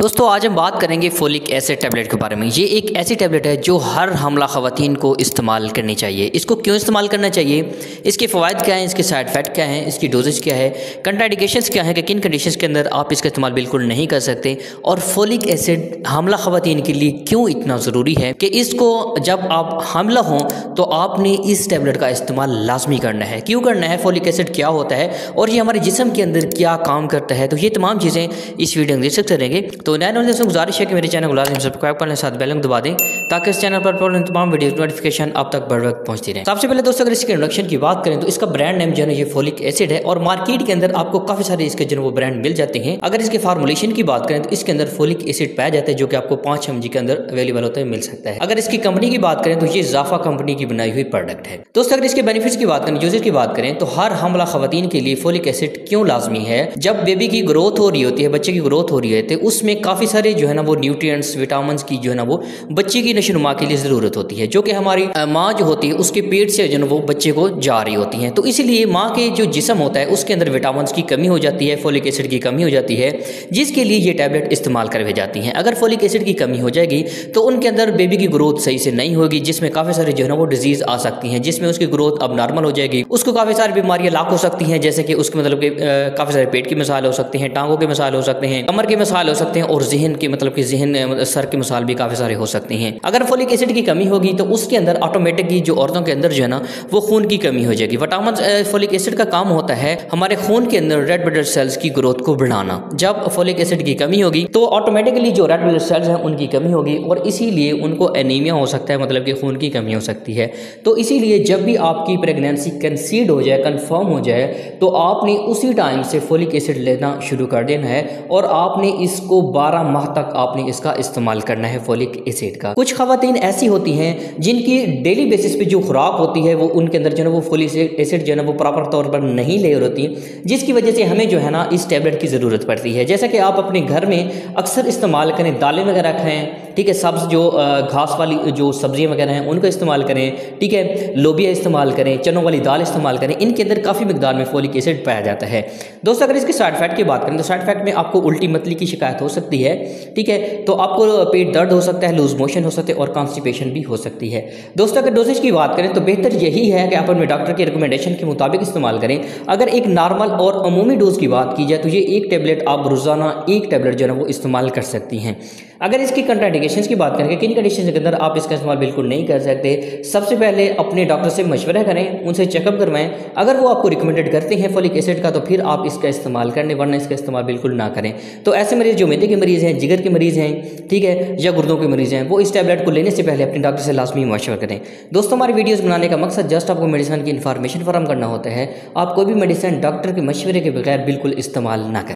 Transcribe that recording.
दोस्तों आज हम बात करेंगे फोलिक एसिड टैबलेट के बारे में। ये एक ऐसी टैबलेट है जो हर हमला ख़वातीन को इस्तेमाल करनी चाहिए। इसको क्यों इस्तेमाल करना चाहिए, इसके फ़वाइद क्या हैं, इसके साइड इफ़ेक्ट क्या हैं, इसकी डोजेज क्या है, कंट्राइंडिकेशंस क्या है कि किन कंडीशंस के अंदर आप इसका इस्तेमाल बिल्कुल नहीं कर सकते, और फोलिक एसिड हमला ख़वातीन के लिए क्यों इतना ज़रूरी है कि इसको जब आप हमला हों तो आपने इस टैबलेट का इस्तेमाल लाजमी करना है। क्यों करना है, फोलिक एसिड क्या होता है और ये हमारे जिस्म के अंदर क्या काम करता है, तो ये तमाम चीज़ें इस वीडियो में डिस्कस करेंगे। तो नए नए दोस्तों गुजारिश है कि मेरे चैनल को लाजमी सब्सक्राइब कर लें, साथ बेल आइकन दबा दें ताकि इस चैनल पर तमाम वीडियो नोटिफिकेशन आप तक बर वक्त पहुंचती रहे। सबसे पहले दोस्तों अगर इसके इंट्रोडक्शन की बात करें तो इसका ब्रांड नेम जो है ये फोलिक एसिड है और मार्केट के अंदर आपको काफ़ी सारे इसके जो वो ब्रांड मिल जाते हैं। अगर इसके फार्मूलेशन की बात करें तो इसके अंदर फोलिक एसिड पाया जाता है जो कि आपको 5 mg के अंदर अवेलेबल होता है, मिल सकता है। अगर इसकी कंपनी की बात करें तो ये ज़ाफा कंपनी की बनाई हुई प्रोडक्ट है। दोस्तों अगर इसके बेनिफिट्स की बात करें, यूजेज की बात करें तो हर हमला ख़वातीन के लिए फोलिक एसिड क्यों लाजमी है। जब बेबी की ग्रोथ हो रही होती है, बच्चे की ग्रोथ हो रही है, तो उसमें काफ़ी सारे जो है ना वो न्यूट्रिएंट्स विटामिन की जो है ना वो बच्चे की नशोनुमा के लिए ज़रूरत होती है, जो कि हमारी माँ जो होती है उसके पेट से जो है वो बच्चे को जा रही होती हैं। तो इसीलिए माँ के जो जिस्म होता है उसके अंदर विटामिन की कमी हो जाती है, फोलिक एसिड की कमी हो जाती है, जिसके लिए ये टैबलेट इस्तेमाल करवाई जाती हैं। अगर फोलिक एसिड की कमी हो जाएगी तो उनके अंदर बेबी की ग्रोथ सही से नहीं होगी, जिसमें काफ़ी सारी जो है ना वो डिजीज़ आ सकती हैं, जिसमें उसकी ग्रोथ अब नॉर्मल हो जाएगी, उसको काफ़ी सारी बीमारियाँ लाक हो सकती हैं, जैसे कि उसके मतलब कि काफ़ी सारे पेट की मिसाल हो सकती हैं, टांगों के मिसाल हो सकते हैं, कमर के मिसाल हो सकते हैं, और जहन के मतलब कि जहन सर के मिसाल भी काफ़ी सारे हो सकते हैं। अगर फोलिक एसिड की कमी होगी तो उसके अंदर ऑटोमेटिकली जो औरतों के अंदर जो है ना वो खून की कमी हो जाएगी। विटामिन फोलिक एसिड का काम होता है हमारे खून के अंदर रेड ब्लड सेल्स की ग्रोथ को बढ़ाना। जब फोलिक एसिड की कमी होगी तो ऑटोमेटिकली जो रेड ब्लड सेल्स हैं उनकी कमी होगी और इसीलिए उनको एनीमिया हो सकता है, मतलब कि खून की कमी हो सकती है। तो इसीलिए जब भी आपकी प्रेगनेंसी कंसीड हो जाए, कंफर्म हो जाए, तो आपने उसी टाइम से फोलिक एसिड लेना शुरू कर देना है और आपने इसको 12 माह तक आपने इसका इस्तेमाल करना है फोलिक एसिड का। कुछ ख़वातीन ऐसी होती हैं जिनकी डेली बेसिस पे जो खुराक होती है वो उनके अंदर जो है वो फोलिक एसिड जो है ना वो प्रॉपर तौर पर नहीं ले होती, जिसकी वजह से हमें जो है ना इस टैबलेट की ज़रूरत पड़ती है। जैसा कि आप अपने घर में अक्सर इस्तेमाल करें, दालें वगैरह खाएँ, ठीक है, सब्ज़ जो घास वाली जो सब्जियां वगैरह हैं उनको इस्तेमाल करें, ठीक है, लोबिया इस्तेमाल करें, चनों वाली दाल इस्तेमाल करें, इनके अंदर काफ़ी मिकदार में फोलिक एसिड पाया जाता है। दोस्तों अगर इसके साइड इफेक्ट की बात करें तो साइड इफेक्ट में आपको उल्टी मतली की शिकायत हो सकती है, ठीक है, तो आपको पेट दर्द हो सकता है, लूज मोशन हो सकते हैं और कॉन्स्टिपेशन भी हो सकती है। दोस्तों अगर डोजेज की बात करें तो बेहतर यही है कि आप अपने डॉक्टर की रिकमेंडेशन के मुताबिक इस्तेमाल करें। अगर एक नॉर्मल और अमूमी डोज की बात की जाए तो ये एक टैबलेट आप रोज़ाना एक टैबलेट जो है वो इस्तेमाल कर सकती हैं। अगर इसकी कंट्राइंडिकेशंस की बात करें, किन कंडीशन के अंदर आप इसका इस्तेमाल बिल्कुल नहीं कर सकते, सबसे पहले अपने डॉक्टर से मशवरा करें, उनसे चेकअप करवाएं। अगर वो आपको रिकमेंडेड करते हैं फोलिक एसिड का तो फिर आप इसका इस्तेमाल करें, वरना इसका इस्तेमाल बिल्कुल ना करें। तो ऐसे मरीज़ जो मैदे के मरीज़ हैं, जिगर के मरीज़ हैं, ठीक है, या गुर्दों के मरीज़ हैं, वो इस टैबलेट को लेने से पहले अपने डॉक्टर से लाजमी मशवरा करें। दोस्तों हमारी वीडियोज़ बनाने का मकसद जस्ट आपको मेडिसिन की इन्फॉर्मेशन फराहम करना होता है। आप कोई भी मेडिसिन डॉक्टर के मशवरे के बगैर बिल्कुल इस्तेमाल ना करें।